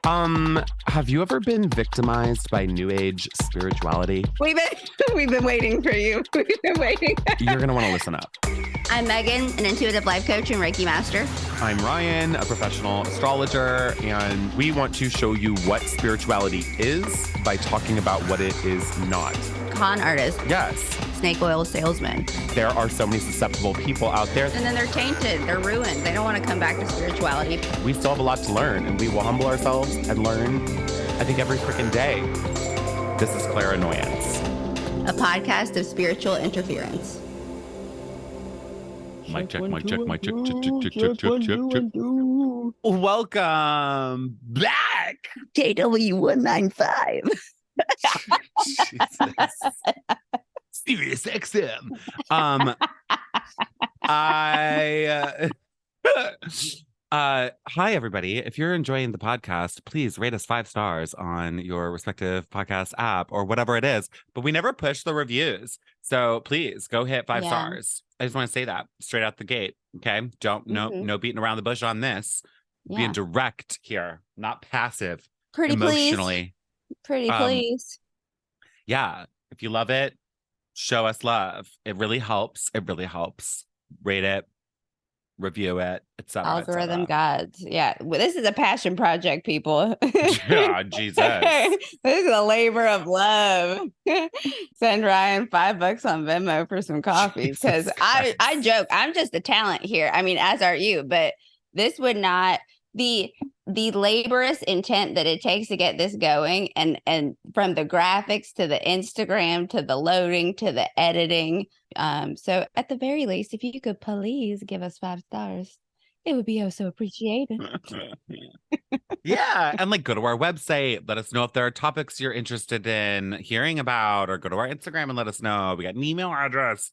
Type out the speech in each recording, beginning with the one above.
Have you ever been victimized by New Age spirituality? We've been waiting for you. We've been waiting. You're gonna want to listen up. I'm Megan, an intuitive life coach and Reiki master. I'm Ryan, a professional astrologer, and we want to show you what spirituality is by talking about what it is not. Con artist. Yes. Snake oil salesman. There are so many susceptible people out there. And then they're tainted. They're ruined. They don't want to come back to spirituality. We still have a lot to learn, and we will humble ourselves and learn, I think, every freaking day. This is Clairannoyance, a podcast of spiritual interference. Mic check, mic check, mic check, check. Welcome back. JW195. Jesus. Serious XM. Hi everybody. If you're enjoying the podcast, please rate us 5 stars on your respective podcast app or whatever it is. But we never push the reviews. So please go hit 5 stars. I just want to say that straight out the gate. Okay. No beating around the bush on this. Yeah. Being direct here, not passive. Pretty emotionally. Please. Yeah. If you love it, show us love. It really helps. Rate it, review it, etc. Algorithm gods. Yeah. Well, this is a passion project, people. Yeah, Jesus. This is a labor of love. Send Ryan $5 on Venmo for some coffee. Because I joke, I'm just a talent here. I mean, as are you, but this would not the laborious intent that it takes to get this going, and from the graphics to the Instagram to the loading to the editing. So at the very least, if you could please give us 5 stars, it would be so appreciated. Yeah. And go to our website. Let us know if there are topics you're interested in hearing about, or go to our Instagram and let us know. We got an email address,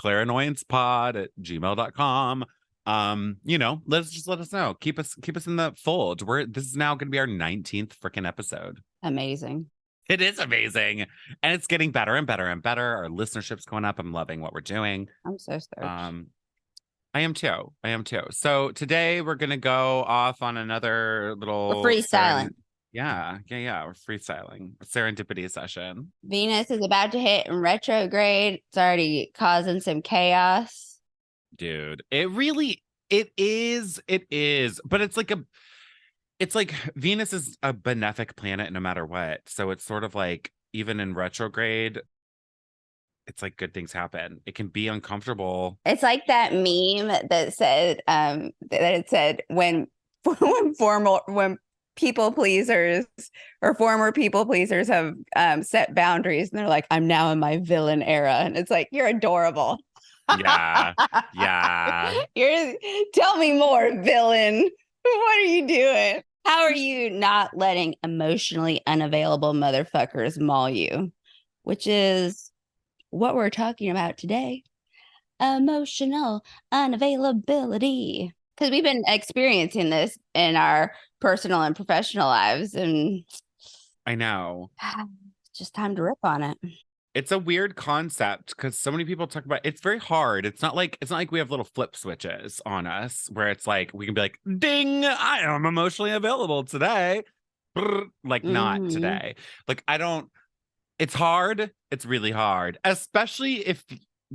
clairannoyancepod@gmail.com. Let us know. Keep us in the fold. This is now going to be our 19th freaking episode. Amazing. It is amazing. And it's getting better and better and better. Our listenership's going up. I'm loving what we're doing. I'm so stoked. I am too. So today we're going to go off on another little... We're freestyling. Yeah. We're freestyling. A serendipity session. Venus is about to hit in retrograde. It's already causing some chaos. Dude, it is, but it's like Venus is a benefic planet no matter what. So it's sort of like, even in retrograde, it's like good things happen. It can be uncomfortable. It's like that meme that said, when people pleasers or former people pleasers have set boundaries, and they're like, I'm now in my villain era. And it's like, you're adorable. Yeah. Tell me more, villain. What are you doing? How are you not letting emotionally unavailable motherfuckers maul you? Which is what we're talking about today. Emotional unavailability. Because we've been experiencing this in our personal and professional lives, and I know. It's just time to rip on it. It's a weird concept because so many people talk about it's very hard. It's not like we have little flip switches on us where it's like we can be like, ding, I am emotionally available today. Not today. It's hard. It's really hard, especially if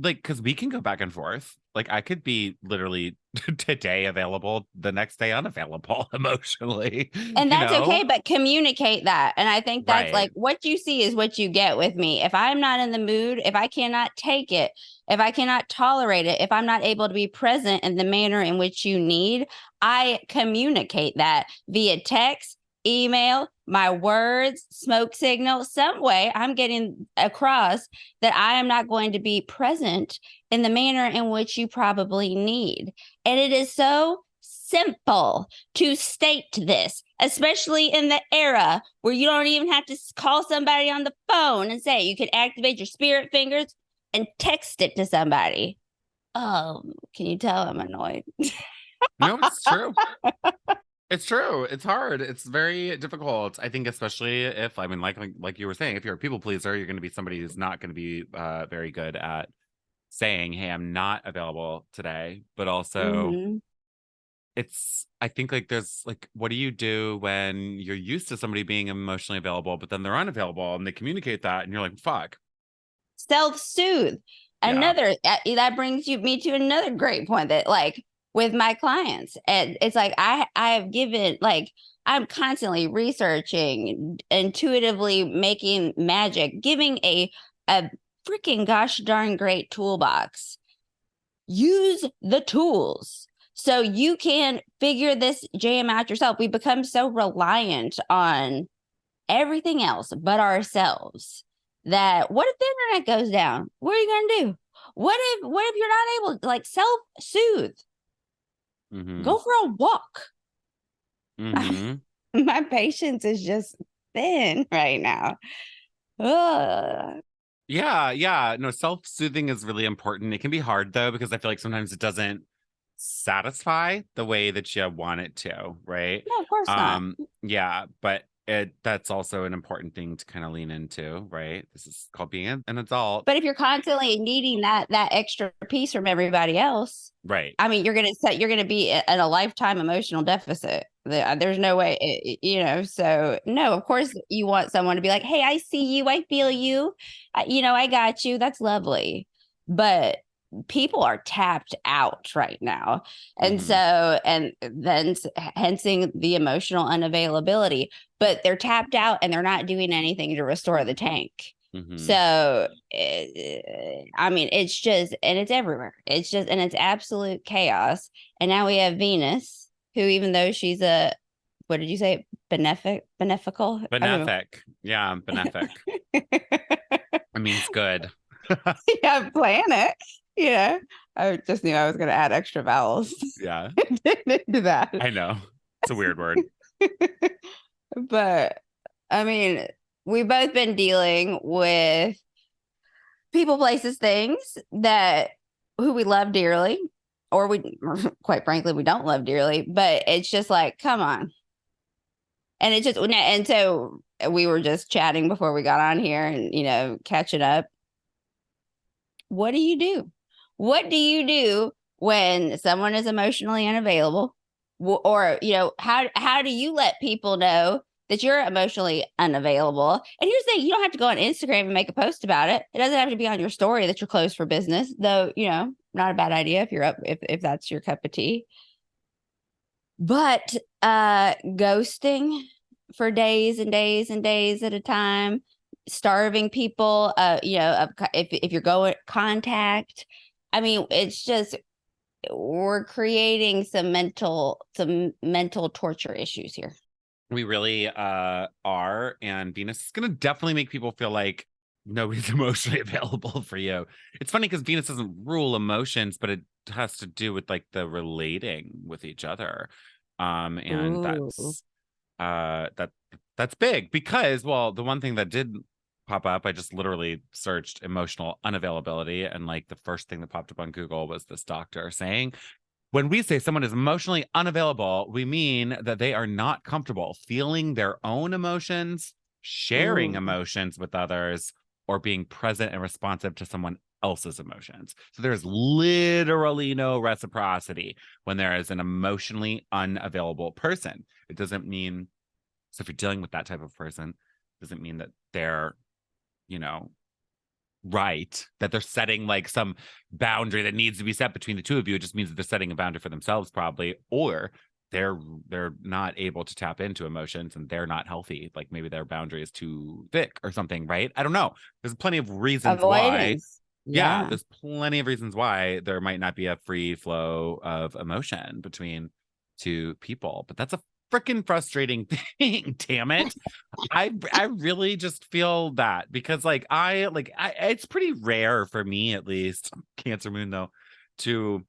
because we can go back and forth. I could be literally today available, the next day unavailable emotionally. And that's okay, but communicate that. And I think that's right. What you see is what you get with me. If I'm not in the mood, if I cannot take it, if I cannot tolerate it, if I'm not able to be present in the manner in which you need, I communicate that via text, email, my words, smoke signal, some way I'm getting across that I am not going to be present in the manner in which you probably need. And it is so simple to state this, especially in the era where you don't even have to call somebody on the phone and say it. You can activate your spirit fingers and text it to somebody. Oh, can you tell I'm annoyed? No, it's true. It's true. It's hard. It's very difficult. I think, especially if, like you were saying, if you're a people pleaser, you're going to be somebody who's not going to be very good at saying, hey, I'm not available today, but also I think like there's like, what do you do when you're used to somebody being emotionally available, but then they're unavailable and they communicate that and you're like, fuck. Self-soothe. Yeah. Another that brings me to another great point that like with my clients, and it's like I have given like I'm constantly researching, intuitively making magic, giving a freaking gosh darn great toolbox. Use the tools so you can figure this jam out yourself. We become so reliant on everything else but ourselves that what if the internet goes down? What are you going to do? What if you're not able to like self-soothe? Mm-hmm. Go for a walk. Mm-hmm. My patience is just thin right now. Ugh. Yeah. No, self-soothing is really important. It can be hard though, because I feel like sometimes it doesn't satisfy the way that you want it to, right? No, of course not. Yeah, but that's also an important thing to kind of lean into, right? This is called being an adult. But if you're constantly needing that extra piece from everybody else, right? I mean, you're gonna be in a lifetime emotional deficit. There's no way, So no, of course you want someone to be like, "Hey, I see you, I feel you, I got you." That's lovely, but people are tapped out right now, and so and then hensing the emotional unavailability. But they're tapped out and they're not doing anything to restore the tank. So, I mean, it's just, and it's everywhere. It's just, and it's absolute chaos. And now we have Venus, who, even though she's what did you say? Benefical? Benefic. Yeah, benefic. It means good. Yeah, planet. Yeah. I just knew I was going to add extra vowels. Yeah. To that. I know. It's a weird word. But, I mean, we've both been dealing with people, places, things that who we love dearly, or we, quite frankly, we don't love dearly, but it's just like, come on. And it just, and so we were just chatting before we got on here and, catching up. What do you do? What do you do when someone is emotionally unavailable? Or, how do you let people know that you're emotionally unavailable? And here's the thing, you don't have to go on Instagram and make a post about it. It doesn't have to be on your story that you're closed for business, though, not a bad idea if that's your cup of tea. But ghosting for days and days and days at a time, starving people, if you're going contact. I mean, it's just we're creating some mental torture issues here. We really are, and Venus is going to definitely make people feel like nobody's emotionally available for you. It's funny because Venus doesn't rule emotions, but it has to do with like the relating with each other. And Ooh. that's big because, well, the one thing that did pop up, I just literally searched emotional unavailability, and like the first thing that popped up on Google was this doctor saying, when we say someone is emotionally unavailable, we mean that they are not comfortable feeling their own emotions, sharing emotions with others, or being present and responsive to someone else's emotions. So there's literally no reciprocity when there is an emotionally unavailable person. It doesn't mean, so if you're dealing with that type of person, it doesn't mean that they're, right, that they're setting like some boundary that needs to be set between the two of you. It just means that they're setting a boundary for themselves probably, or they're not able to tap into emotions and they're not healthy. Like maybe their boundary is too thick or something, right? I don't know. There's plenty of reasons why. Yeah, there's plenty of reasons why there might not be a free flow of emotion between two people, but that's a freaking frustrating thing. Damn it. I really just feel that because like I it's pretty rare for me, at least Cancer moon though, to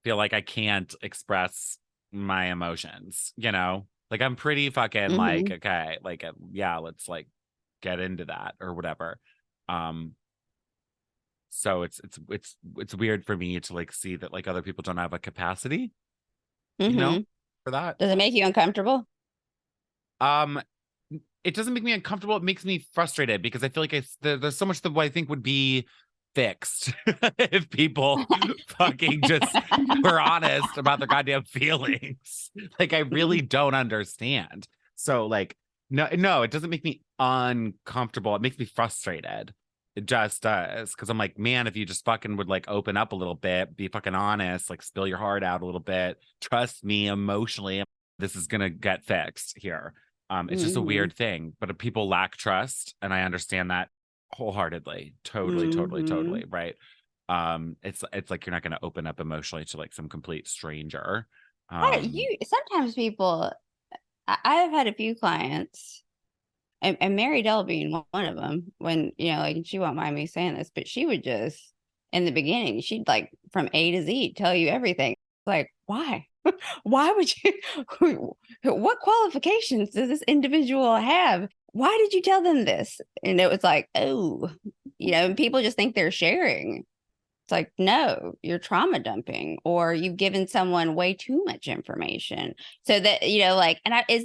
feel like I can't express my emotions, like I'm pretty fucking like, okay, like yeah, let's like get into that or whatever. So it's weird for me to like see that like other people don't have a capacity, for that. Does it make you uncomfortable? It doesn't make me uncomfortable. It makes me frustrated because I feel like there's so much that what I think would be fixed if people fucking just were honest about their goddamn feelings. Like, I really don't understand. So like, no, it doesn't make me uncomfortable. It makes me frustrated. It just does. Cause I'm like, man, if you just fucking would like open up a little bit, be fucking honest, like spill your heart out a little bit, trust me emotionally, this is gonna get fixed here. It's just a weird thing, but if people lack trust, and I understand that wholeheartedly, totally, right? It's like you're not going to open up emotionally to like some complete stranger. Sometimes people, I've had a few clients, and Mary Dell being one of them, when, you know, like, she won't mind me saying this, but she would just, in the beginning, she'd like from A to Z tell you everything. Like, why? Why would you? What qualifications does this individual have? Why did you tell them this? And it was like, oh, you know, and people just think they're sharing. It's like, no, you're trauma dumping, or you've given someone way too much information. So that, you know, like, and is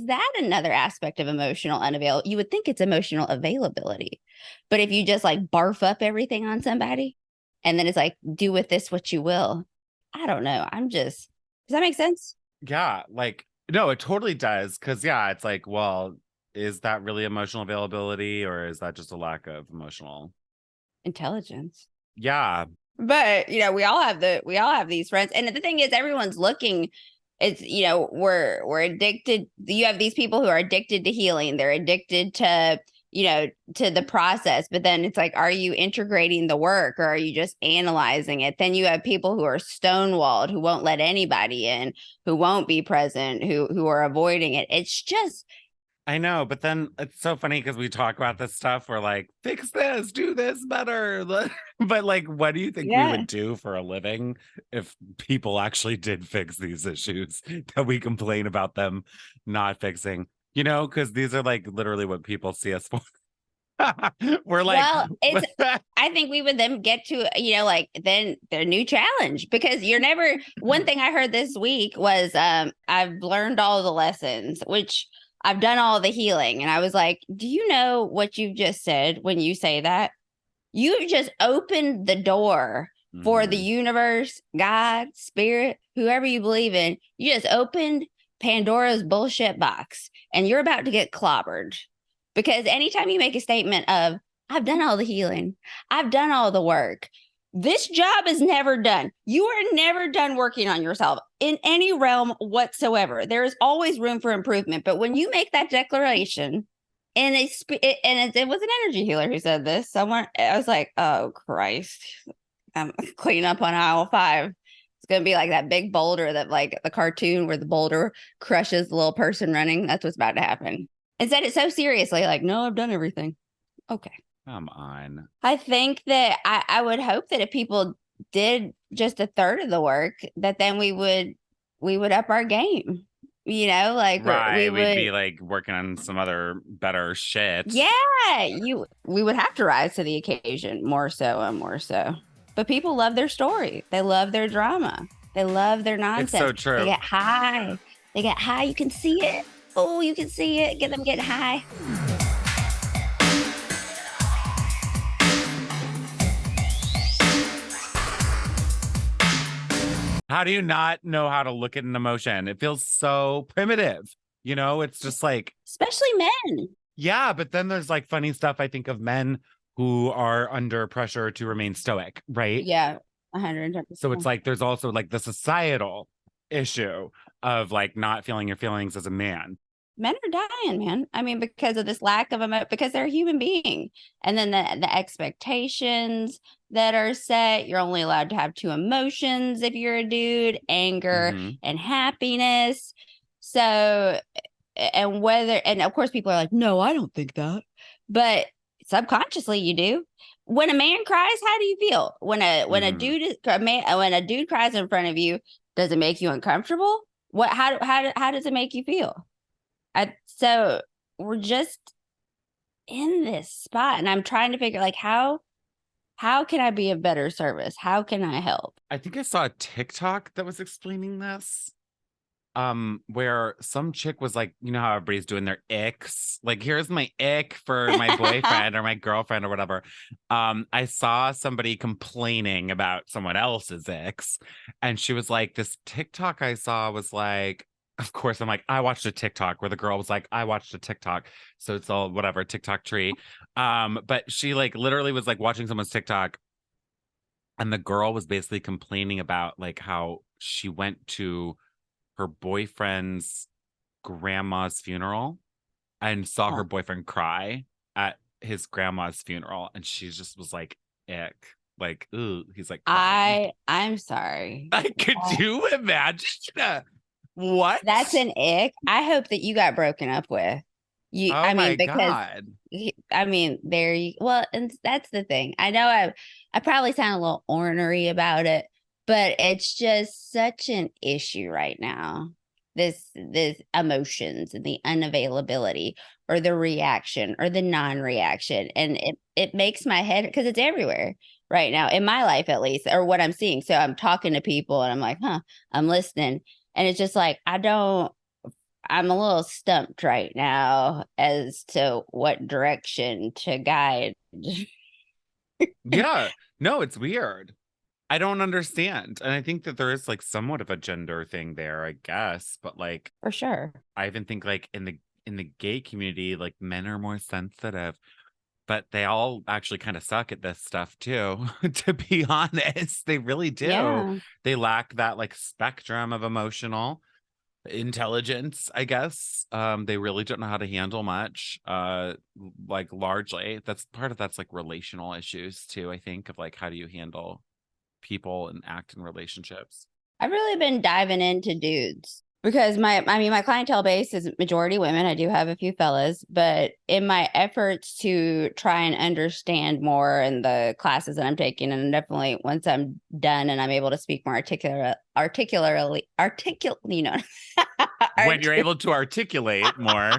that another aspect of emotional unavailable? You would think it's emotional availability, but if you just like barf up everything on somebody, and then it's like, do with this what you will. I don't know. Does that make sense? Yeah, like, no, it totally does. Cause yeah, it's like, well, is that really emotional availability, or is that just a lack of emotional intelligence? Yeah. But, you know, we all have these friends. And the thing is, everyone's looking, it's, you know, we're addicted. You have these people who are addicted to healing. They're addicted to, you know, to the process. But then it's like, are you integrating the work, or are you just analyzing it? Then you have people who are stonewalled, who won't let anybody in, who won't be present, who are avoiding it. It's just, I know, but then it's so funny because we talk about this stuff. We're like, fix this, do this better. But like, what do you think we would do for a living if people actually did fix these issues that we complain about them not fixing? You know, because these are like literally what people see us for. We're like, well, I think we would then get to, you know, like, then their new challenge, because you're never, one thing I heard this week was, I've learned all the lessons, which I've done all the healing. And I was like, do you know what you've just said when you say that? You've just opened the door for the universe, God, spirit, whoever you believe in. You just opened Pandora's bullshit box, and you're about to get clobbered. Because anytime you make a statement of, I've done all the healing, I've done all the work, this job is never done. You are never done working on yourself in any realm whatsoever. There is always room for improvement. But when you make that declaration, and it was an energy healer who said this. I was like, oh Christ, I'm cleaning up on aisle 5. It's gonna be like that big boulder that, like the cartoon where the boulder crushes the little person running. That's what's about to happen. And said it so seriously, like, no, I've done everything. Okay. Come on. I think that I would hope that if people did just a third of the work, that then we would up our game. You know, like, right, we'd be like working on some other better shit. Yeah, we would have to rise to the occasion more so and more so. But people love their story. They love their drama. They love their nonsense. It's so true. They get high. You can see it. Oh, you can see it. Get them getting high. How do you not know how to look at an emotion? It feels so primitive. You know, it's just like, especially men. Yeah, but then there's like funny stuff, I think, of men who are under pressure to remain stoic, right? Yeah, 110%. So it's like there's also like the societal issue of like not feeling your feelings as a man. Men are dying, man. I mean, because of this lack of because they're a human being. And then the expectations that are set, you're only allowed to have 2 emotions if you're a dude, anger and happiness. So, and of course people are like, no, I don't think that. But subconsciously you do. When a man cries, how do you feel? When a dude cries in front of you, does it make you uncomfortable? How does it make you feel? So we're just in this spot, and I'm trying to figure, like, how can I be of better service? How can I help? I think I saw a TikTok that was explaining this. where some chick was like, you know how everybody's doing their icks, like, here's my ick for my boyfriend or my girlfriend or whatever. I saw somebody complaining about someone else's icks, and she was like, this TikTok I saw was like, of course, I'm like, I watched a TikTok where the girl was like, I watched a TikTok. So it's all whatever, TikTok tree. But she like literally was like watching someone's TikTok, and the girl was basically complaining about like how she went to her boyfriend's grandma's funeral and saw her boyfriend cry at his grandma's funeral. And she just was like, ick. Like, ooh, he's like crying. I'm sorry. Like, could you imagine? What? That's an ick. I hope that you got broken up with. You, Oh I my mean, because God. I mean, there you well, and that's the thing. I know I probably sound a little ornery about it, but it's just such an issue right now. This emotions and the unavailability or the reaction or the non-reaction. And it makes my head, because it's everywhere right now in my life, at least, or what I'm seeing. So I'm talking to people and I'm like, I'm listening. And it's just like, I'm a little stumped right now as to what direction to guide. Yeah. No, it's weird. I don't understand. And I think that there is like somewhat of a gender thing there, I guess. But like, For sure. I even think like in the gay community, like men are more sensitive, but they all actually kind of suck at this stuff too. To be honest, they really do. Yeah. They lack that like spectrum of emotional intelligence, I guess. They really don't know how to handle much. Like largely, that's like relational issues too, I think, of like how do you handle people and act in relationships. I've really been diving into dudes because my clientele base is majority women. I do have a few fellas, but in my efforts to try and understand more in the classes that I'm taking, and definitely once I'm done and I'm able to speak more articulately, you know, When you're able to articulate more.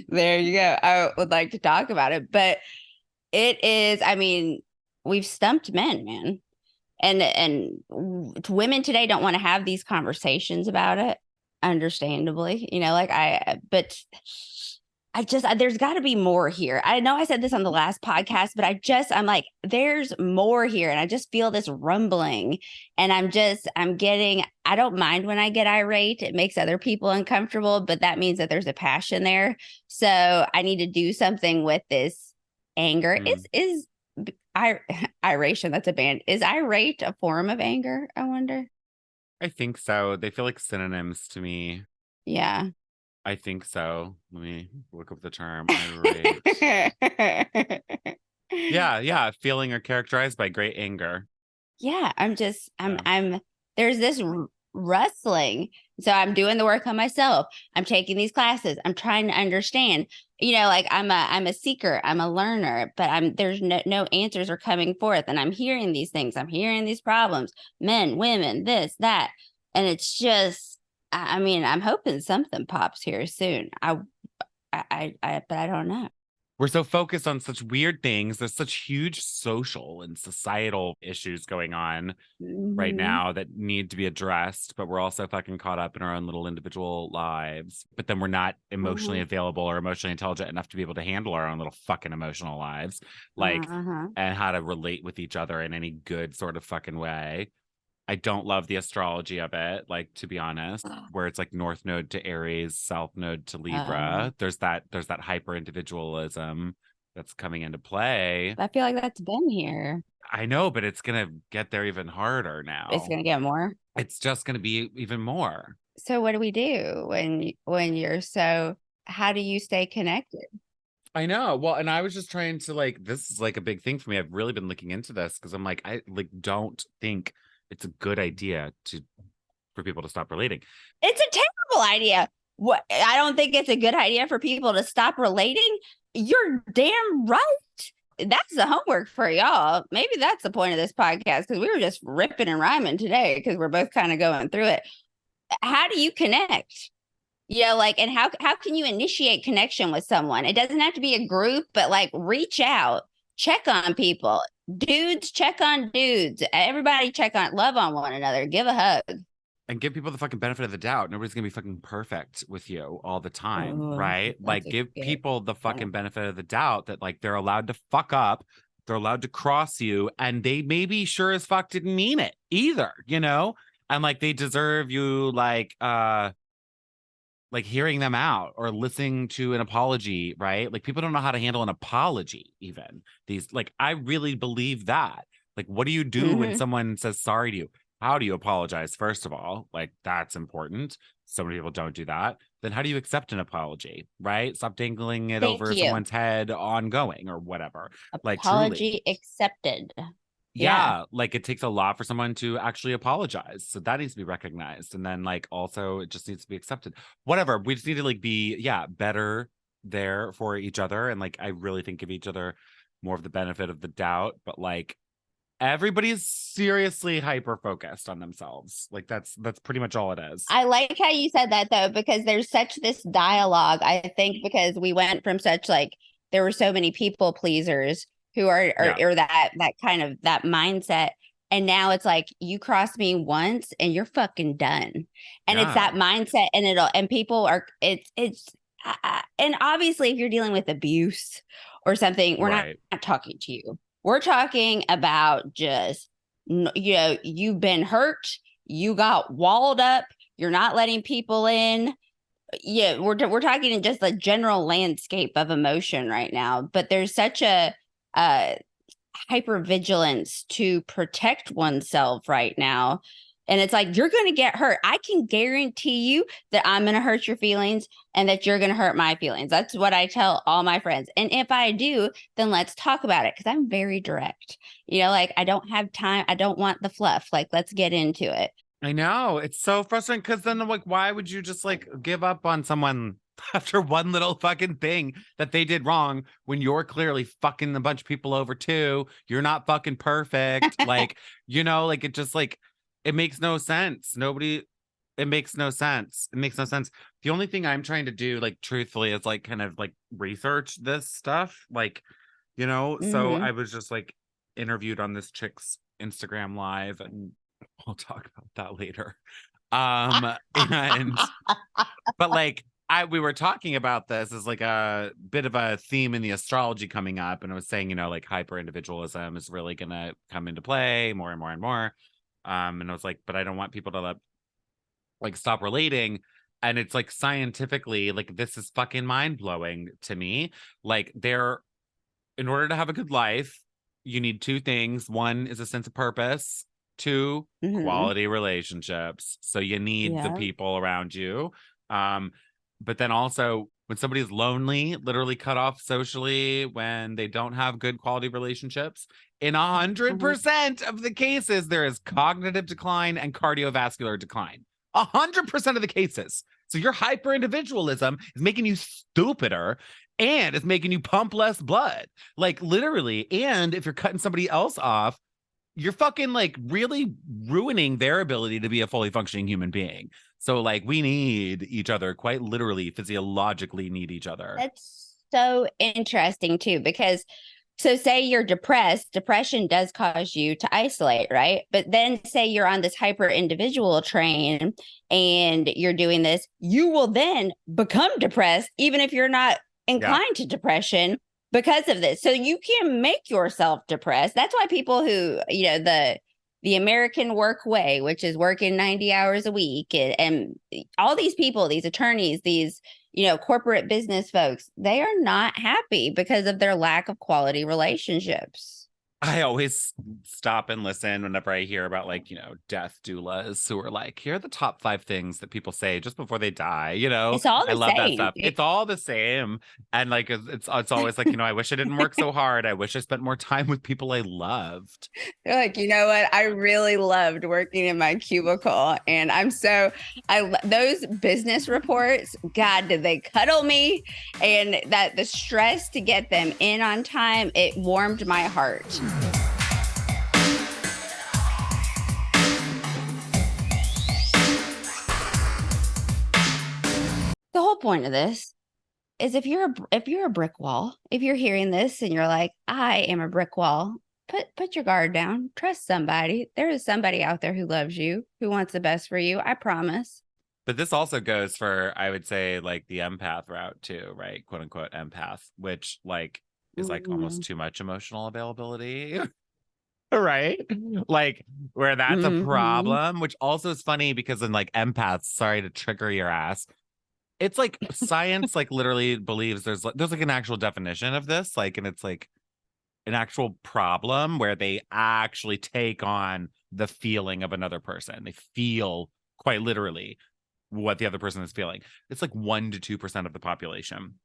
There you go. I would like to talk about it, but it is, I mean, we've stumped men, man. And women today don't want to have these conversations about it, understandably, you know, like but there's got to be more here. I know I said this on the last podcast, but I'm like, there's more here. And I just feel this rumbling, and I don't mind when I get irate. It makes other people uncomfortable, but that means that there's a passion there. So I need to do something with this anger. Is iration, that's a band. Is irate a form of anger, I wonder? I think so. They feel like synonyms to me. Yeah. I think so. Let me look up the term. Irate. Yeah. Feeling or characterized by great anger. Yeah. There's this rustling. So I'm doing the work on myself. I'm taking these classes. I'm trying to understand, you know, like I'm a seeker, I'm a learner, but there's no answers are coming forth. And I'm hearing these things. I'm hearing these problems, men, women, this, that. And it's just, I mean, I'm hoping something pops here soon. But I don't know. We're so focused on such weird things. There's such huge social and societal issues going on right now that need to be addressed, but we're also fucking caught up in our own little individual lives. But then we're not emotionally available or emotionally intelligent enough to be able to handle our own little fucking emotional lives, like, and how to relate with each other in any good sort of fucking way. I don't love the astrology of it, like, to be honest, where it's like North Node to Aries, South Node to Libra. There's that hyper individualism that's coming into play. I feel like that's been here. I know, but it's gonna get there even harder now. It's gonna get more. It's just gonna be even more. So what do we do when you're so? How do you stay connected? I know. Well, and I was just trying to like, this is like a big thing for me. I've really been looking into this because I'm like, I like don't think it's a good idea for people to stop relating. It's a terrible idea. What? I don't think it's a good idea for people to stop relating. You're damn right. That's the homework for y'all. Maybe that's the point of this podcast, because we were just ripping and rhyming today because we're both kind of going through it. How do you connect? You know, like, and how can you initiate connection with someone? It doesn't have to be a group, but like reach out, check on people. Dudes check on dudes. Everybody love on one another. Give a hug. And give people the fucking benefit of the doubt. Nobody's gonna be fucking perfect with you all the time, right? Like, give people the fucking benefit of the doubt that like they're allowed to fuck up, they're allowed to cross you, and they maybe sure as fuck didn't mean it either, you know? And like they deserve you like hearing them out or listening to an apology, right? Like people don't know how to handle an apology, even. These, like, I really believe that. Like, what do you do when someone says sorry to you? How do you apologize? First of all, like that's important. So many people don't do that. Then how do you accept an apology, right? Stop dangling it over someone's head ongoing or whatever. Like apology truly accepted. Yeah, like it takes a lot for someone to actually apologize. So that needs to be recognized. And then like also it just needs to be accepted. Whatever. We just need to like be, better there for each other. And like I really think give each other more of the benefit of the doubt. But like everybody's seriously hyper focused on themselves. Like that's pretty much all it is. I like how you said that though, because there's such this dialogue. I think because we went from such like there were so many people pleasers who are that kind of that mindset. And now it's like you cross me once and you're fucking done. And it's that mindset and people are and obviously if you're dealing with abuse or something, we're not talking to you. We're talking about just, you've been hurt, you got walled up, you're not letting people in. Yeah, we're talking in just the general landscape of emotion right now. But there's such a hypervigilance to protect oneself right now. And it's like, you're going to get hurt. I can guarantee you that I'm going to hurt your feelings and that you're going to hurt my feelings. That's what I tell all my friends. And if I do, then let's talk about it. Cause I'm very direct, like I don't have time. I don't want the fluff. Like, let's get into it. I know it's so frustrating. Cause then like, why would you just like give up on someone after one little fucking thing that they did wrong when you're clearly fucking a bunch of people over too? You're not fucking perfect. Like, like it just like, it makes no sense. It makes no sense. It makes no sense. The only thing I'm trying to do, like, truthfully, is like kind of like research this stuff. Like, so I was just like interviewed on this chick's Instagram live, and we'll talk about that later. But like we were talking about this as like a bit of a theme in the astrology coming up, and I was saying, like hyper individualism is really gonna come into play more and more and more. And I was like, but I don't want people to like stop relating. And it's like scientifically, like this is fucking mind blowing to me. Like in order to have a good life, you need two things. One is a sense of purpose. Two, quality relationships. So you need the people around you. But then also when somebody's lonely, literally cut off socially, when they don't have good quality relationships, in 100% of the cases, there is cognitive decline and cardiovascular decline. 100% of the cases. So your hyper individualism is making you stupider and it's making you pump less blood. Like literally. And if you're cutting somebody else off, you're fucking like really ruining their ability to be a fully functioning human being. So like we need each other, quite literally, physiologically need each other. That's so interesting too, because so say you're depressed, depression does cause you to isolate, right? But then say you're on this hyper individual train and you're doing this, you will then become depressed, even if you're not inclined to depression because of this. So you can make yourself depressed. That's why people who, the American work way, which is working 90 hours a week, and all these people, these attorneys, these corporate business folks, they are not happy because of their lack of quality relationships. I always stop and listen whenever I hear about like, death doulas who are like, here are the top 5 things that people say just before they die. It's all the I love same. that stuff. It's all the same. And like, it's always like, I wish I didn't work so hard. I wish I spent more time with people I loved. They're like, you know what? I really loved working in my cubicle. And those business reports, God, did they cuddle me? And that the stress to get them in on time, it warmed my heart. The whole point of this is if you're a brick wall, if you're hearing this and you're like, I am a brick wall, put your guard down. Trust somebody. There is somebody out there who loves you, who wants the best for you. I promise. But this also goes for, I would say, like the empath route too, right? Quote unquote empath, which like is like almost too much emotional availability. Right? Like where that's a problem, which also is funny because in like empaths, sorry to trigger your ass. It's like science like literally believes there's like an actual definition of this, like, and it's like an actual problem where they actually take on the feeling of another person. They feel quite literally what the other person is feeling. It's like 1 to 2% of the population.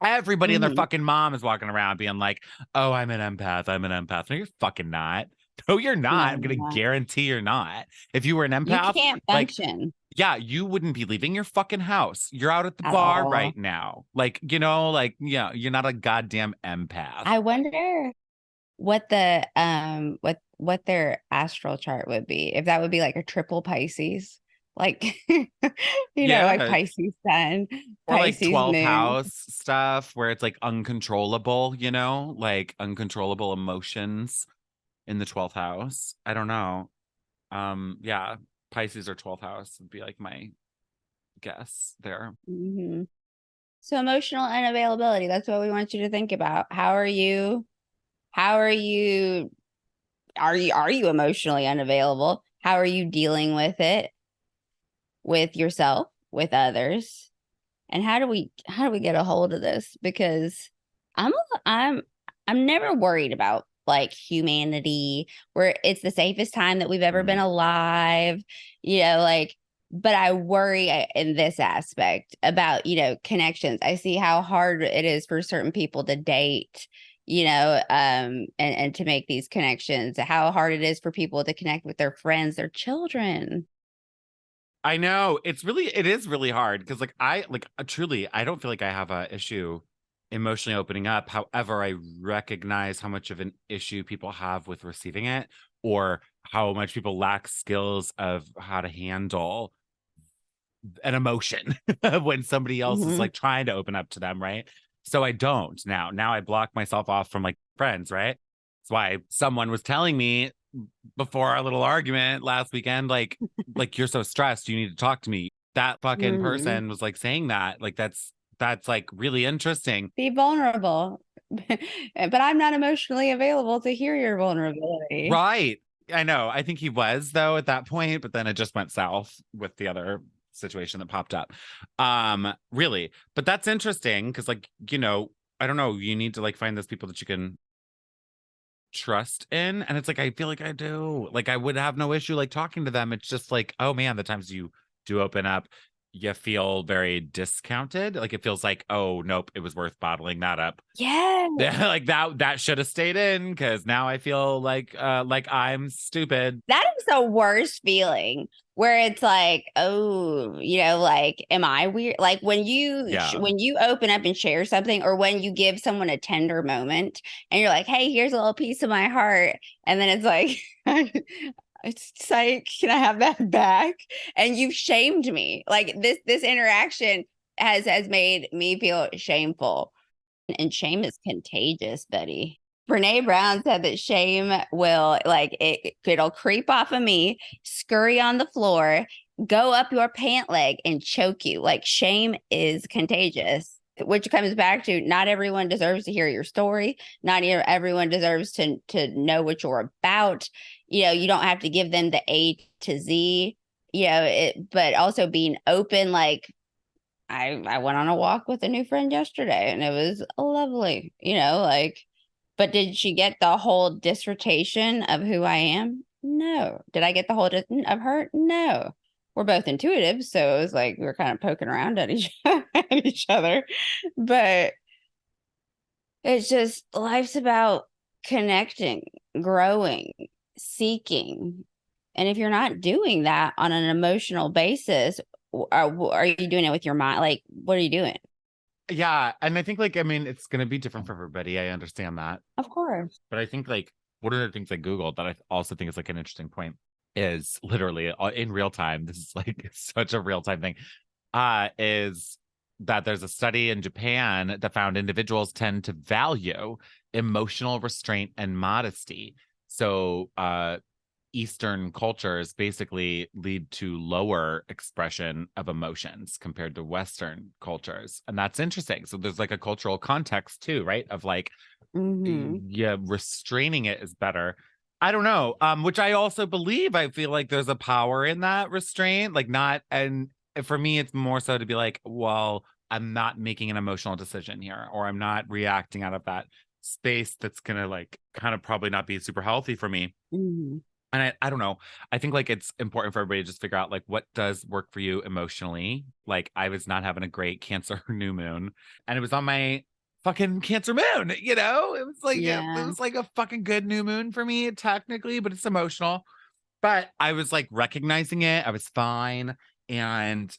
Everybody and their fucking mom is walking around being like, oh, I'm an empath. I'm an empath. No, you're fucking not. No, you're not. No, I'm going to guarantee you're not. If you were an empath, you can't like, function. yeah, you wouldn't be leaving your fucking house. You're out at the At bar all. right now. Like, you know, like, yeah, you're not a goddamn empath. I wonder what the what their astral chart would be. If that would be like a triple Pisces. Like you know, like Pisces sun, or like Pisces 12th moon. house stuff where it's like uncontrollable, you know, like uncontrollable emotions in the 12th house. I don't know. Yeah, Pisces or 12th house would be like my guess there. So emotional unavailability, that's what we want you to think about. Are you emotionally unavailable? How are you dealing with it, with yourself, with others? And how do we get a hold of this? Because I'm never worried about like humanity, where it's the safest time that we've ever been alive, you know, like, but I worry in this aspect about, you know, connections. I see how hard it is for certain people to date, you know, and to make these connections, how hard it is for people to connect with their friends, their children. I know it is really hard because truly, I don't feel like I have a issue emotionally opening up. However, I recognize how much of an issue people have with receiving it, or how much people lack skills of how to handle an emotion when somebody else is like trying to open up to them, right? So I don't now. Now I block myself off from like friends, right? That's why someone was telling me before our little argument last weekend, like you're so stressed, you need to talk to me. That fucking person was like saying that. Like that's like really interesting. Be vulnerable. But I'm not emotionally available to hear your vulnerability. Right. I know. I think he was though at that point, but then it just went south with the other situation that popped up. Really. But that's interesting because like, you know, I don't know, you need to like find those people that you can trust in, and it's like I feel like I do. Like I would have no issue like talking to them. It's just like, oh man, the times you do open up, you feel very discounted. Like it feels like, oh nope, it was worth bottling that up. Yeah. Like that should have stayed in because now I feel like I'm stupid. That is the worst feeling, where it's like, oh, you know, like, am I weird? Like when you open up and share something, or when you give someone a tender moment and you're like, hey, here's a little piece of my heart. And then it's like, it's like, can I have that back? And you've shamed me. Like this interaction has made me feel shameful. And shame is contagious, Betty. Brene Brown said that shame will, like, it'll creep off of me, scurry on the floor, go up your pant leg, and choke you. Like shame is contagious, which comes back to not everyone deserves to hear your story. Not everyone deserves to know what you're about. You know, you don't have to give them the A to Z. You know, but also being open, like, I went on a walk with a new friend yesterday and it was lovely, you know, like, but did she get the whole dissertation of who I am? No. Did I get the whole of her? No. We're both intuitive, so it was like we were kind of poking around at each other. But it's just, life's about connecting, growing, seeking. And if you're not doing that on an emotional basis, are you doing it with your mind? Like, what are you doing? Yeah, and I think like, I mean, it's gonna be different for everybody. I understand that, Of course. but I think like one of the things I googled that I also think is like an interesting point is literally in real time. This is like such a real time thing. Is that there's a study in Japan that found individuals tend to value emotional restraint and modesty. So, Eastern cultures basically lead to lower expression of emotions compared to Western cultures. And that's interesting. So there's like a cultural context too, right? Of like, yeah, restraining it is better. I don't know. Which I also believe, I feel like there's a power in that restraint. Like not, and for me, it's more so to be like, well, I'm not making an emotional decision here, or I'm not reacting out of that space that's gonna like kind of probably not be super healthy for me. And I don't know. I think like it's important for everybody to just figure out like what does work for you emotionally. Like I was not having a great Cancer new moon, and it was on my fucking Cancer moon, you know? It was like a fucking good new moon for me technically, but it's emotional. But I was like recognizing it. I was fine, and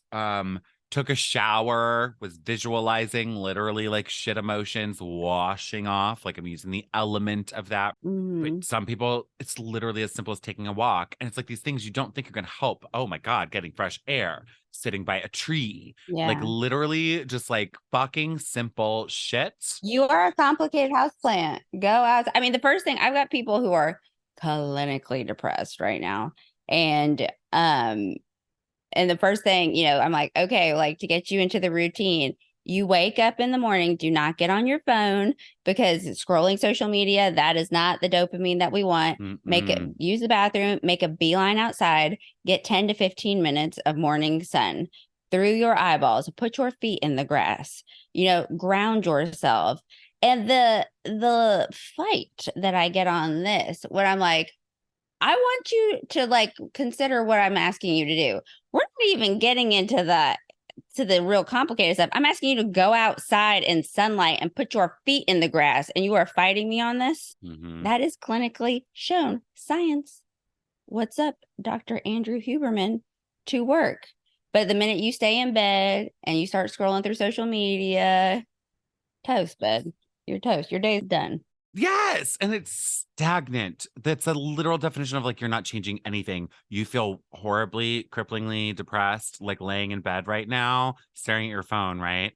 took a shower, was visualizing literally like shit emotions washing off. Like I'm using the element of that. But some people, it's literally as simple as taking a walk. And it's like these things you don't think are going to help. Oh my God, getting fresh air, sitting by a tree, like literally just like fucking simple shit. You are a complicated houseplant. Go out. I mean, the first thing, I've got people who are clinically depressed right now. And the first thing, you know, I'm like, okay, like to get you into the routine, you wake up in the morning, do not get on your phone, because scrolling social media, that is not the dopamine that we want. Use the bathroom, make a beeline outside, get 10 to 15 minutes of morning sun through your eyeballs, put your feet in the grass, you know, ground yourself. And the fight that I get on this, when I'm like, I want you to like consider what I'm asking you to do. We're not even getting into the real complicated stuff. I'm asking you to go outside in sunlight and put your feet in the grass, and you are fighting me on this. That is clinically shown science. What's up, Dr. Andrew Huberman, to work? But the minute you stay in bed and you start scrolling through social media, toast, bud. You're toast. Your day's done. Yes. And it's stagnant. That's a literal definition of like you're not changing anything. You feel horribly, cripplingly depressed, like laying in bed right now, staring at your phone, right?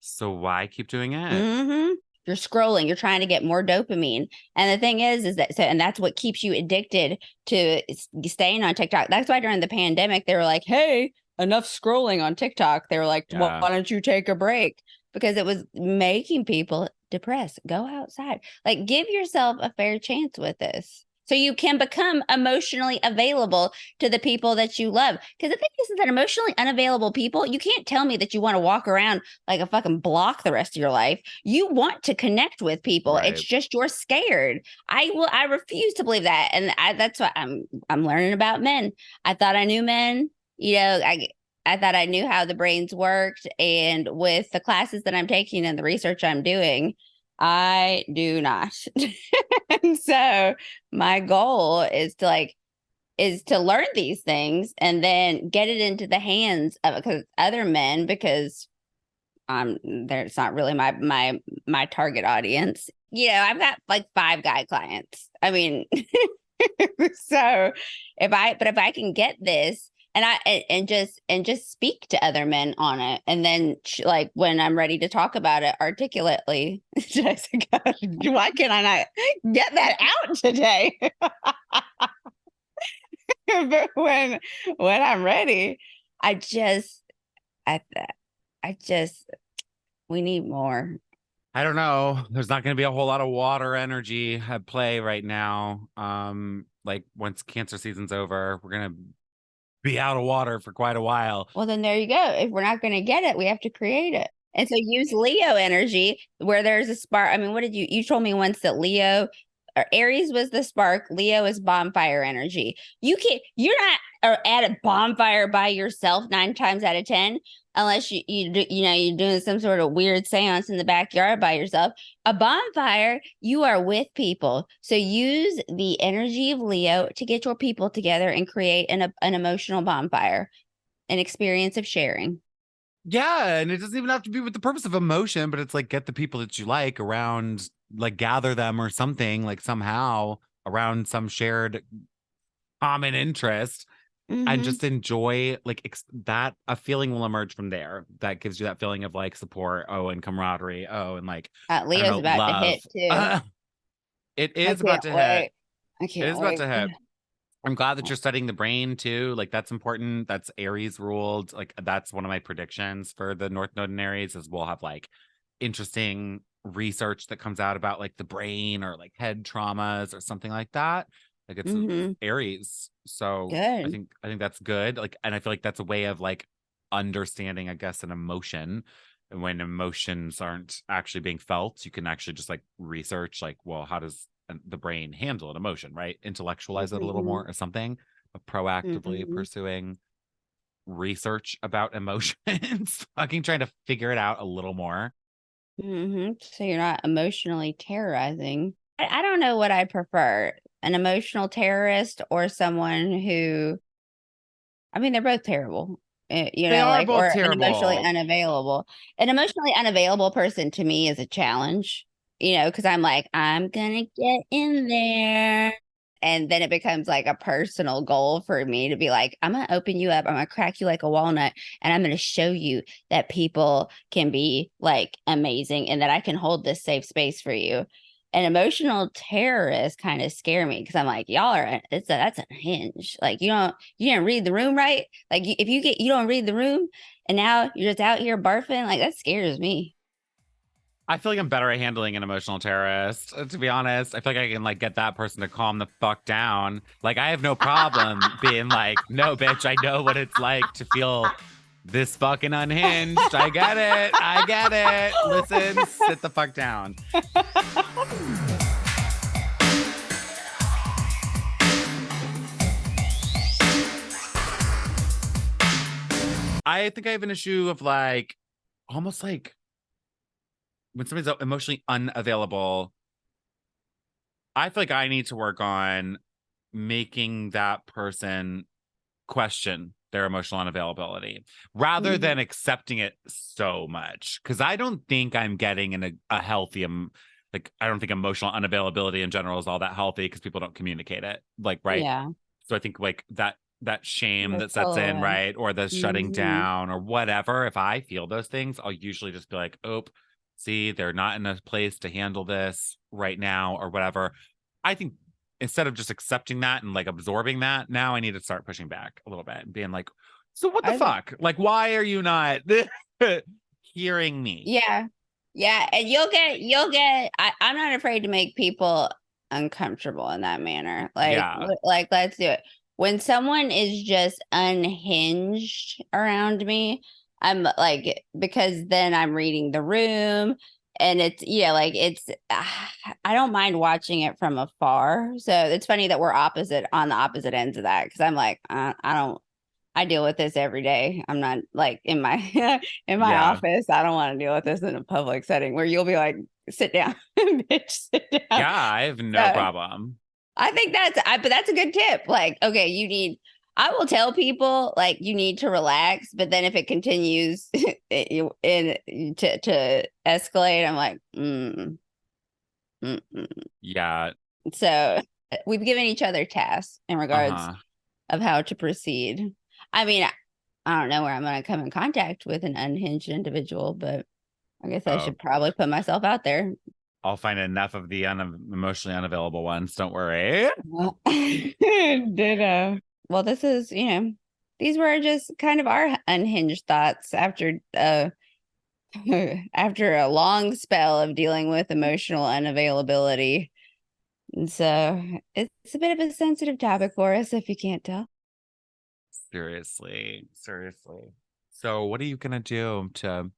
So why keep doing it? You're scrolling, you're trying to get more dopamine. And the thing is that, so, and that's what keeps you addicted to staying on TikTok. That's why during the pandemic, they were like, hey, enough scrolling on TikTok. They were like, why don't you take a break? Because it was making people depressed. Go outside. Like, give yourself a fair chance with this, so you can become emotionally available to the people that you love. Because the thing is that emotionally unavailable people, you can't tell me that you want to walk around like a fucking block the rest of your life. You want to connect with people. Right. It's just you're scared. I refuse to believe that. And that's what I'm learning about men. I thought I knew men. You know, I thought I knew how the brains worked. And with the classes that I'm taking and the research I'm doing, I do not. And so my goal is to learn these things and then get it into the hands of other men, because it's not really my target audience. You know, I've got like 5 guy clients. I mean, so if I can get this, and just speak to other men on it, and then like when I'm ready to talk about it articulately, Jessica, why can I not get that out today? But when I'm ready, we need more. I don't know. There's not going to be a whole lot of water energy at play right now. Like once Cancer season's over, we're going to be out of water for quite a while. Well, then there you go. If we're not going to get it, we have to create it. And so use Leo energy where there's a spark. I mean, what did you told me once that Leo or Aries was the spark. Leo is bonfire energy. You're not at a bonfire by yourself 9 times out of 10, unless you're doing some sort of weird seance in the backyard by yourself. A bonfire, you are with people. So use the energy of Leo to get your people together and create an emotional bonfire, an experience of sharing. Yeah, and it doesn't even have to be with the purpose of emotion, but it's like get the people that you like around, like gather them or something, like somehow around some shared common interest, and just enjoy like that a feeling will emerge from there that gives you that feeling of like support, and camaraderie, and like Leo's about to hit too. It is about to hit. I can't wait. I'm glad that you're studying the brain too. Like that's important. That's Aries ruled. Like that's one of my predictions for the North Node in Aries is we'll have like interesting research that comes out about like the brain or like head traumas or something like that. Like it's Aries. So good. I think that's good. Like, and I feel like that's a way of like understanding, I guess, an emotion. And when emotions aren't actually being felt, you can actually just like research like, well, how does the brain handle an emotion, right? Intellectualize it a little more or something, but proactively pursuing research about emotions, fucking trying to figure it out a little more. So you're not emotionally terrorizing. I don't know what I prefer, an emotional terrorist or someone who, I mean, they're both terrible. You know, like, or an emotionally unavailable. An emotionally unavailable person to me is a challenge, you know, because I'm like, I'm gonna get in there. And then it becomes like a personal goal for me to be like, I'm gonna open you up, I'm gonna crack you like a walnut, and I'm gonna show you that people can be like amazing and that I can hold this safe space for you. An emotional terrorist kind of scare me because I'm like, y'all are that's a hinge. Like you didn't read the room right. Like if you don't read the room and now you're just out here barfing, like that scares me. I feel like I'm better at handling an emotional terrorist, to be honest. I feel like I can like get that person to calm the fuck down. Like I have no problem being like, no, bitch, I know what it's like to feel this fucking unhinged. I get it. I get it. Listen, sit the fuck down. I think I have an issue of like, almost like when somebody's emotionally unavailable, I feel like I need to work on making that person question their emotional unavailability rather than accepting it so much. Because I don't think I'm getting in a healthy, like, I don't think emotional unavailability in general is all that healthy because people don't communicate it. Like, right. Yeah. So I think like that shame that sets in, right? Or the shutting down or whatever. If I feel those things, I'll usually just be like, oh, see, they're not in a place to handle this right now or whatever. I think instead of just accepting that and like absorbing that, now I need to start pushing back a little bit and being like, so what the fuck? Like, why are you not hearing me? Yeah. Yeah. And you'll get, I'm not afraid to make people uncomfortable in that manner. Like, let's do it. When someone is just unhinged around me, I'm like, because then I'm reading the room and it's, I don't mind watching it from afar. So it's funny that we're on the opposite ends of that. Cause I'm like, I deal with this every day. I'm not like in my office. I don't want to deal with this in a public setting where you'll be like, sit down, bitch, sit down. Yeah, I have no problem. I think but that's a good tip. Like, okay, I will tell people like you need to relax, but then if it continues to escalate, I'm like, yeah. So we've given each other tasks in regards of how to proceed. I mean, I don't know where I'm going to come in contact with an unhinged individual, but I guess I should probably put myself out there. I'll find enough of the emotionally unavailable ones. Don't worry. Ditto. Well, this is, these were just kind of our unhinged thoughts after after a long spell of dealing with emotional unavailability. And so it's a bit of a sensitive topic for us, if you can't tell. Seriously. So what are you going to do to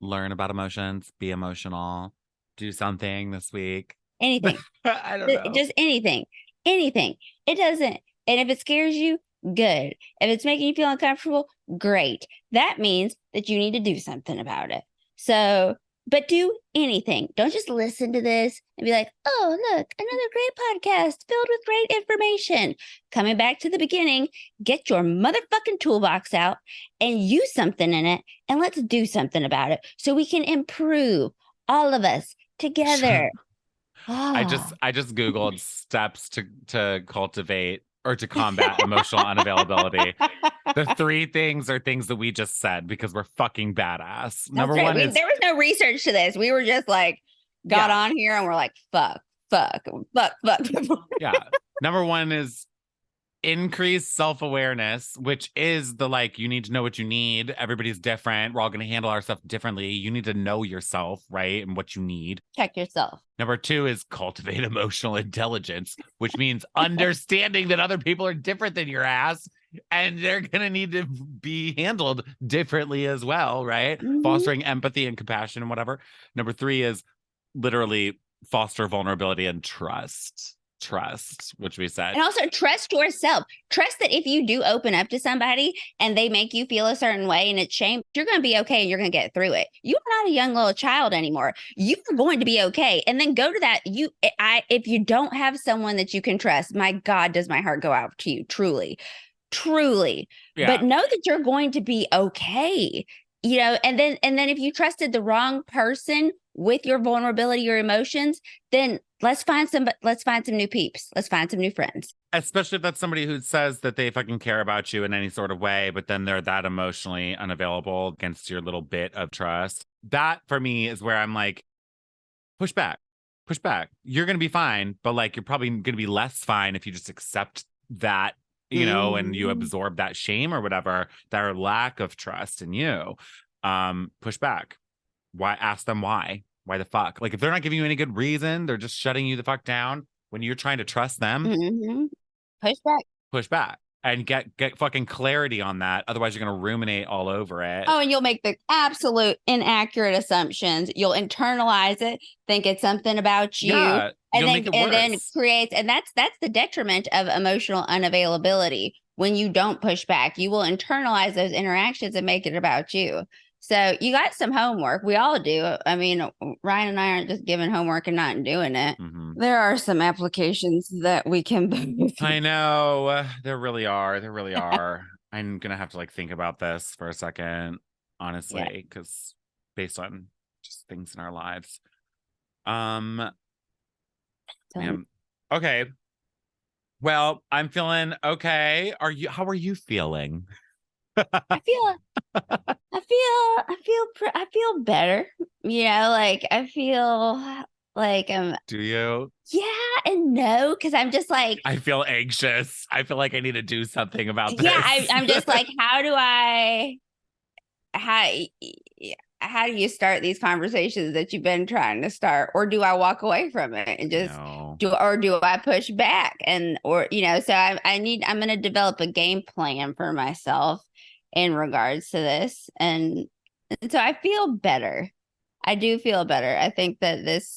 learn about emotions, be emotional, do something this week? Anything. I don't know. Just anything. It doesn't. And if it scares you, good. If it's making you feel uncomfortable, great. That means that you need to do something about it. So, but do anything. Don't just listen to this and be like, oh, look, another great podcast filled with great information. Coming back to the beginning, get your motherfucking toolbox out and use something in it. And let's do something about it so we can improve, all of us together. I just Googled steps to cultivate or to combat emotional unavailability. The 3 things are things that we just said because we're fucking badass. Number right. 1 is there was no research to this. We were just like got on here and we're like, fuck. Yeah. Number 1 is increase self-awareness, which is the like, you need to know what you need. Everybody's different. We're all going to handle our stuff differently. You need to know yourself, right? And what you need. Check yourself. Number 2 is cultivate emotional intelligence, which means understanding that other people are different than your ass and they're going to need to be handled differently as well, right? Mm-hmm. Fostering empathy and compassion and whatever. Number 3 is literally foster vulnerability and trust, which we said. And also trust yourself. Trust that if you do open up to somebody and they make you feel a certain way and it's shame, you're going to be okay and you're going to get through it. You're not a young little child anymore. You're going to be okay. And then go to that. If you don't have someone that you can trust, my God, does my heart go out to you. Truly. Yeah. But know that you're going to be okay. And then if you trusted the wrong person with your vulnerability or emotions, then let's find some new peeps. Let's find some new friends. Especially if that's somebody who says that they fucking care about you in any sort of way, but then they're that emotionally unavailable against your little bit of trust. That for me is where I'm like, push back. You're going to be fine, but like, you're probably going to be less fine if you just accept that, and you absorb that shame or whatever, their lack of trust in you. Push back. Why? Ask them why. Why the fuck? Like, if they're not giving you any good reason, they're just shutting you the fuck down when you're trying to trust them. Mm-hmm. Push back. And get fucking clarity on that. Otherwise, you're going to ruminate all over it. Oh, and you'll make the absolute inaccurate assumptions. You'll internalize it, think it's something about you. Yeah, and then creates, and that's the detriment of emotional unavailability. When you don't push back, you will internalize those interactions and make it about you. So you got some homework. We all do. I mean, Ryan and I aren't just giving homework and not doing it. Mm-hmm. There are some applications that we can both. I know. There really are. I'm going to have to like think about this for a second, honestly, because based on just things in our lives. Okay. Well, I'm feeling okay. How are you feeling? I feel better. Like I feel like Do you? Yeah and no, because I'm just like, I feel anxious. I feel like I need to do something about this. Yeah, I'm just like, how do you start these conversations that you've been trying to start? Or do I walk away from it and just do I push back? So I'm going to develop a game plan for myself in regards to this. And so I feel better. I do feel better. I think that this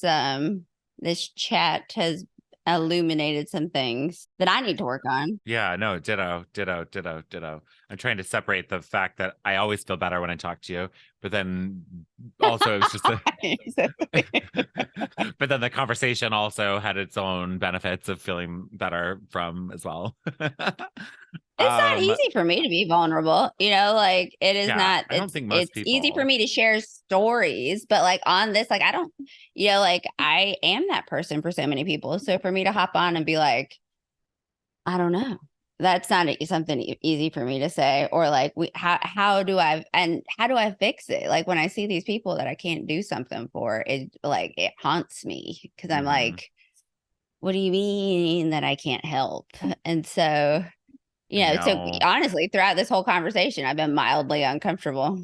chat has illuminated some things that I need to work on. Yeah, no, ditto. I'm trying to separate the fact that I always feel better when I talk to you, but then also it's just but then the conversation also had its own benefits of feeling better from as well. It's not easy for me to be vulnerable, like it is not. I don't think most it's people. Easy for me to share stories, but like on this, like I don't, like I am that person for so many people. So for me to hop on and be like, I don't know, that's not something easy for me to say, or like how do I fix it? Like when I see these people that I can't do something for, it haunts me because I'm like, what do you mean that I can't help? And so. So honestly, throughout this whole conversation, I've been mildly uncomfortable,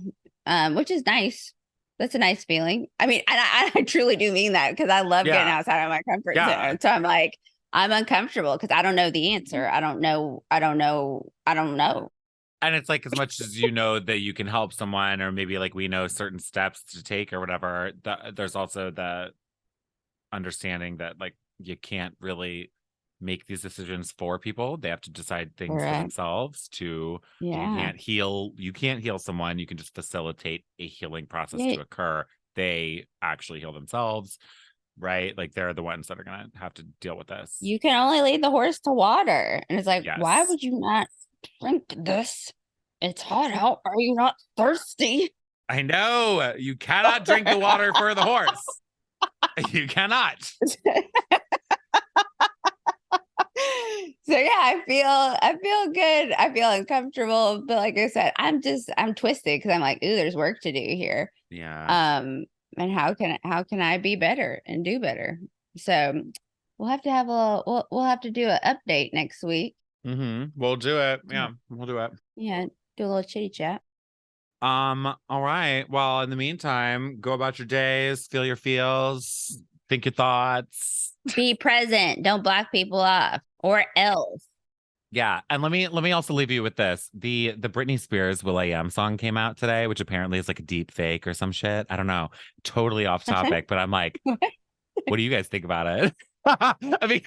which is nice. That's a nice feeling. I mean, I truly do mean that because I love getting outside of my comfort zone. So I'm like, I'm uncomfortable because I don't know the answer. I don't know. And it's like, as much as you know that you can help someone, or maybe like we know certain steps to take or whatever, there's also the understanding that like you can't really make these decisions for people. They have to decide things for themselves. You can't heal someone. You can just facilitate a healing process to occur. They actually heal themselves, right? Like they're the ones that are gonna have to deal with this. You can only lead the horse to water. And it's like, why would you not drink this? It's hot out. Are you not thirsty? I know. You cannot drink the water for the horse. You cannot. yeah, I feel good. I feel uncomfortable, but like I said, I'm twisted because I'm like, ooh, there's work to do here. Yeah. And how can I be better and do better? So we'll have to have we'll have to do an update next week. We'll do it. Yeah, we'll do it. Yeah, do a little chitty chat. All right. Well, in the meantime, go about your days, feel your feels, think your thoughts. Be present. Don't block people off or else. Yeah. And let me also leave you with this. The Britney Spears Will I Am song came out today, which apparently is like a deep fake or some shit. I don't know. Totally off topic, but I'm like, what do you guys think about it? I mean,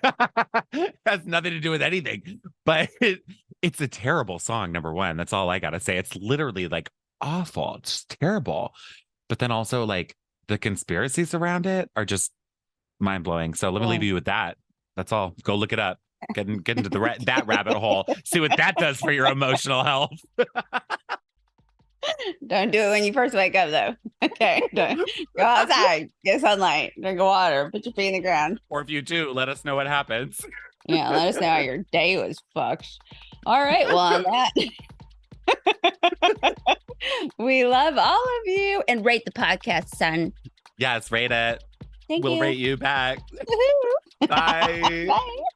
it has nothing to do with anything, but it's a terrible song, number one. That's all I gotta say. It's literally like awful. It's just terrible. But then also like the conspiracies around it are just mind blowing. So let me leave you with that. That's all. Go look it up. Get into that rabbit hole. See what that does for your emotional health. Don't do it when you first wake up, though. Okay, don't go outside, get sunlight, drink water, put your feet in the ground. Or if you do, let us know what happens. Yeah, let us know how your day was fucked. All right, well, on that, we love all of you, and rate the podcast, son. Yes, rate it. Thank we'll you. rate you back. Bye.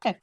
Bye.